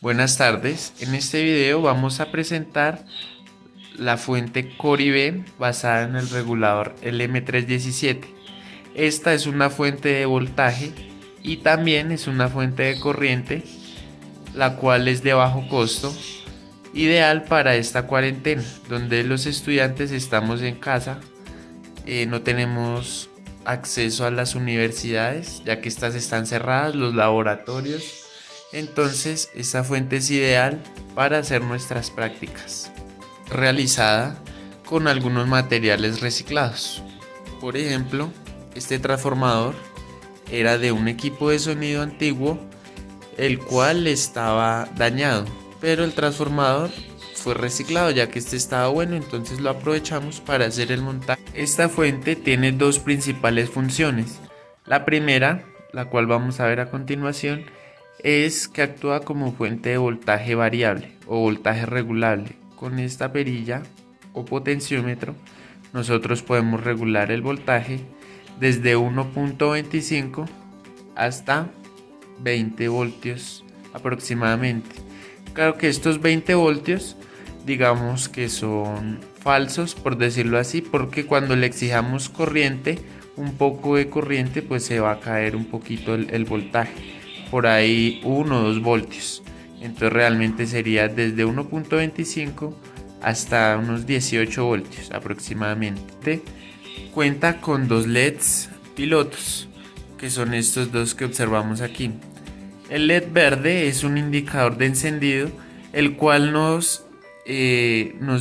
Buenas tardes, en este video vamos a presentar la fuente Coribe basada en el regulador LM317. Esta es una fuente de voltaje y también es una fuente de corriente, la cual es de bajo costo, ideal para esta cuarentena, donde los estudiantes estamos en casa, no tenemos acceso a las universidades, ya que estas están cerradas, los laboratorios. Entonces, esta fuente es ideal para hacer nuestras prácticas, realizada con algunos materiales reciclados. Por ejemplo, este transformador era de un equipo de sonido antiguo, el cual estaba dañado, pero el transformador fue reciclado ya que este estaba bueno, entonces lo aprovechamos para hacer el montaje. Esta fuente tiene dos principales funciones. La primera, la cual vamos a ver a continuación, es que actúa como fuente de voltaje variable o voltaje regulable. Con esta perilla o potenciómetro nosotros podemos regular el voltaje desde 1.25 hasta 20 voltios aproximadamente. Claro que estos 20 voltios digamos que son falsos, por decirlo así, porque cuando le exijamos corriente, un poco de corriente, pues se va a caer un poquito el voltaje, por ahí 1 o 2 voltios. Entonces realmente sería desde 1.25 hasta unos 18 voltios aproximadamente. Cuenta con dos LEDs pilotos, que son estos dos que observamos aquí. El LED verde es un indicador de encendido, el cual nos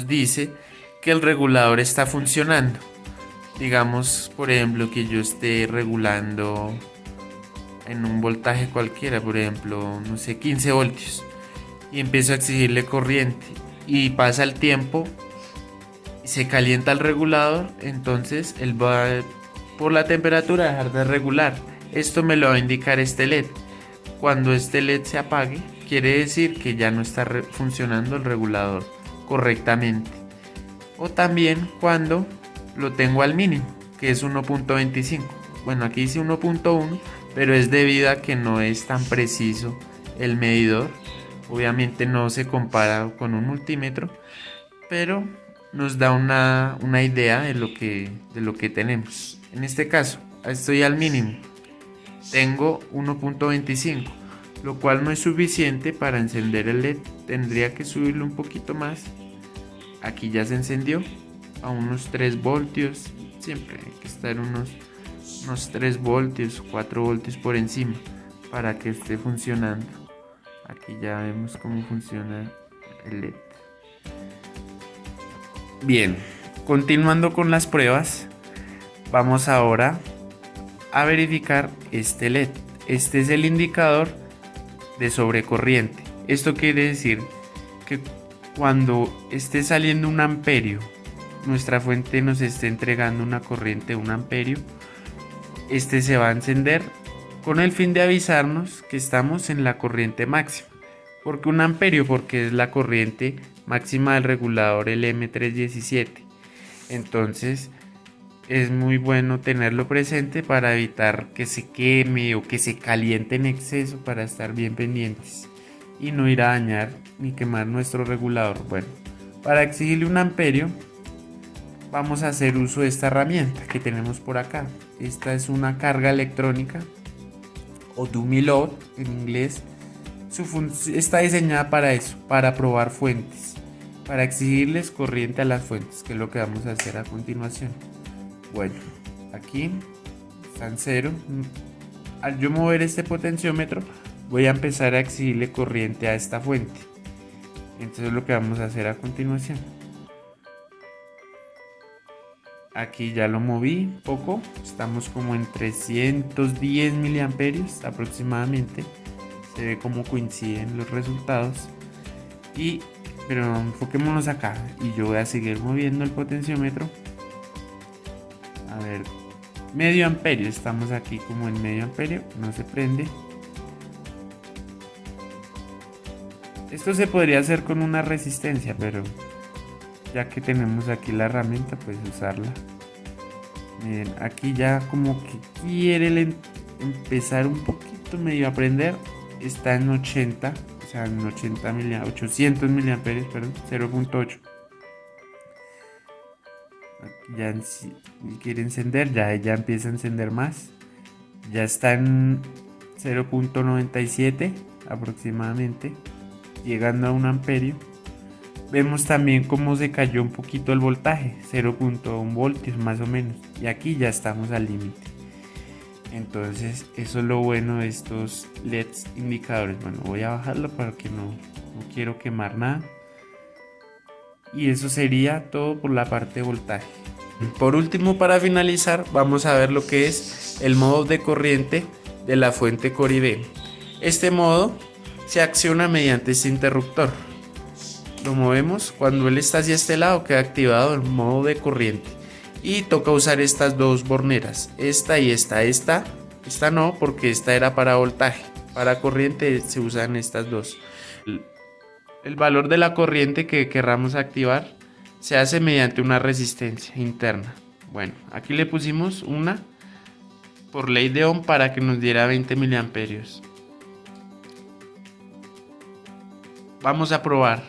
dice que el regulador está funcionando. Digamos, por ejemplo, que yo esté regulando en un voltaje cualquiera, por ejemplo, no sé, 15 voltios, y empiezo a exigirle corriente y pasa el tiempo y se calienta el regulador, entonces él va por la temperatura a dejar de regular. Esto me lo va a indicar este LED. Cuando este LED se apague, quiere decir que ya no está funcionando el regulador correctamente. O también cuando lo tengo al mínimo, que es 1.25. Bueno, aquí dice 1.1, pero es debido a que no es tan preciso el medidor. Obviamente no se compara con un multímetro, pero nos da una idea de lo que tenemos. En este caso, estoy al mínimo. Tengo 1.25, lo cual no es suficiente para encender el LED. Tendría que subirlo un poquito más. Aquí ya se encendió a unos 3 voltios. Siempre hay que estar unos 3 voltios, 4 voltios por encima para que esté funcionando. Aquí ya vemos cómo funciona el LED. Bien, continuando con las pruebas, vamos ahora a verificar este LED. Este es el indicador de sobrecorriente. Esto quiere decir que cuando esté saliendo un amperio, nuestra fuente nos esté entregando una corriente de 1 amperio, este se va a encender con el fin de avisarnos que estamos en la corriente máxima. ¿Por qué 1 amperio? Porque es la corriente máxima del regulador LM317. Entonces es muy bueno tenerlo presente para evitar que se queme o que se caliente en exceso, para estar bien pendientes y no ir a dañar ni quemar nuestro regulador. Bueno, para exigirle 1 amperio vamos a hacer uso de esta herramienta que tenemos por acá. Esta es una carga electrónica o dummy load en inglés. Está diseñada para eso, para probar fuentes, para exigirles corriente a las fuentes, que es lo que vamos a hacer a continuación. Bueno, aquí están 0. Al yo mover este potenciómetro, voy a empezar a exigirle corriente a esta fuente. Entonces lo que vamos a hacer a continuación. Aquí ya lo moví poco, estamos como en 310 miliamperios aproximadamente. Se ve cómo coinciden los resultados. Pero enfoquémonos acá y yo voy a seguir moviendo el potenciómetro. A ver, medio amperio, estamos aquí como en medio amperio, no se prende. Esto se podría hacer con una resistencia, pero ya que tenemos aquí la herramienta, pues usarla. Miren, aquí ya como que quiere empezar un poquito medio a prender. Está en 80, o sea, en 800 miliamperios, perdón, 0.8. Ya si quiere encender, ya empieza a encender más. Ya está en 0.97 aproximadamente, llegando a 1 amperio. Vemos también cómo se cayó un poquito el voltaje, 0.1 voltios más o menos, y aquí ya estamos al límite. Entonces eso es lo bueno de estos LEDs indicadores. Bueno, voy a bajarlo para que no quiero quemar nada. Y eso sería todo por la parte de voltaje. Por último, para finalizar, vamos a ver lo que es el modo de corriente de la fuente Coribe. Este modo se acciona mediante este interruptor. Lo movemos, cuando él está hacia este lado queda activado el modo de corriente. Y toca usar estas dos borneras, esta y esta. Esta no, porque esta era para voltaje. Para corriente se usan estas dos. El valor de la corriente que querramos activar se hace mediante una resistencia interna. Bueno, aquí le pusimos una por ley de Ohm para que nos diera 20 miliamperios. Vamos a probar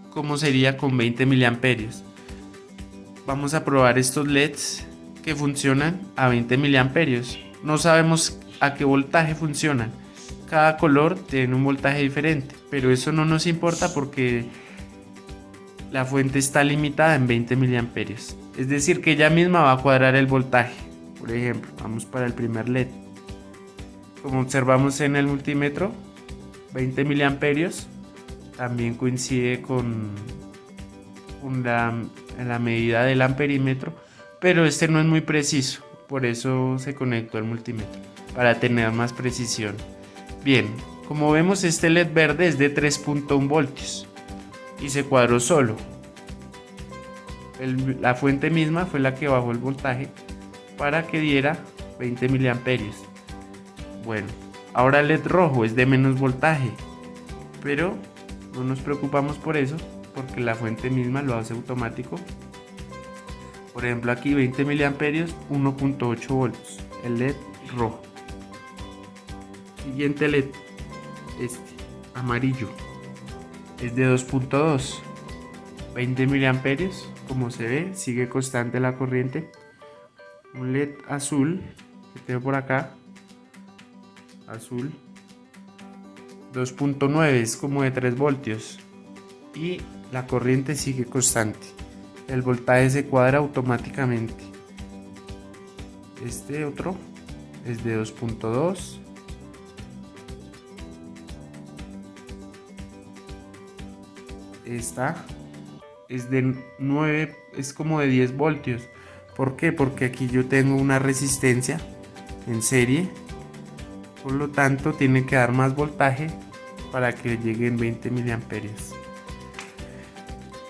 cómo sería con 20 miliamperios. Vamos a probar estos LEDs que funcionan a 20 miliamperios. No sabemos a qué voltaje funcionan. Cada color tiene un voltaje diferente, pero eso no nos importa porque la fuente está limitada en 20 miliamperios. Es decir, que ella misma va a cuadrar el voltaje. Por ejemplo, vamos para el primer LED. Como observamos en el multímetro, 20 miliamperios también coincide con la medida del amperímetro, pero este no es muy preciso, por eso se conectó al multímetro, para tener más precisión. Bien, como vemos, este LED verde es de 3.1 voltios y se cuadró solo. La fuente misma fue la que bajó el voltaje para que diera 20 miliamperios. Bueno, ahora el LED rojo es de menos voltaje, pero no nos preocupamos por eso porque la fuente misma lo hace automático. Por ejemplo, aquí 20 miliamperios, 1.8 voltios, el LED rojo. Siguiente LED, este amarillo, es de 2.2, 20 miliamperios, como se ve, sigue constante la corriente. Un LED azul que tengo por acá, azul, 2.9, es como de 3 voltios y la corriente sigue constante. El voltaje se cuadra automáticamente. Este otro es de 2.2. Esta es de 9, es como de 10 voltios. ¿Por qué? Porque aquí yo tengo una resistencia en serie, por lo tanto tiene que dar más voltaje para que lleguen 20 miliamperios.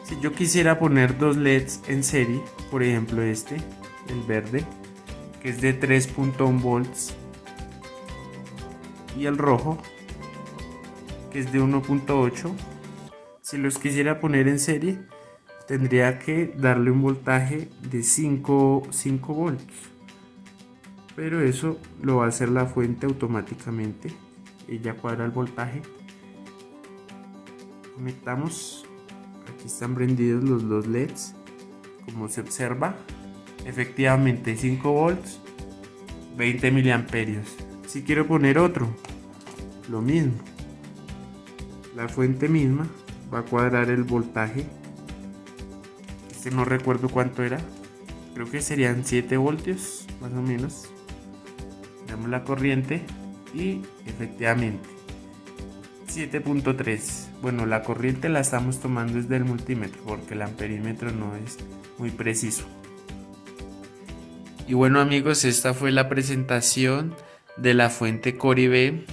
Si yo quisiera poner dos LEDs en serie, por ejemplo este, el verde, que es de 3.1 volts, y el rojo, que es de 1.8, si los quisiera poner en serie, tendría que darle un voltaje de 5 volts. Pero eso lo va a hacer la fuente automáticamente. Ella cuadra el voltaje. Conectamos. Aquí están prendidos los dos LEDs. Como se observa, efectivamente 5 volts, 20 miliamperios. Si quiero poner otro, lo mismo. La fuente misma va a cuadrar el voltaje. Este no recuerdo cuánto era, creo que serían 7 voltios más o menos. Damos la corriente y efectivamente 7.3. Bueno, la corriente la estamos tomando desde el multímetro porque el amperímetro no es muy preciso. Y bueno amigos, esta fue la presentación de la fuente Coribe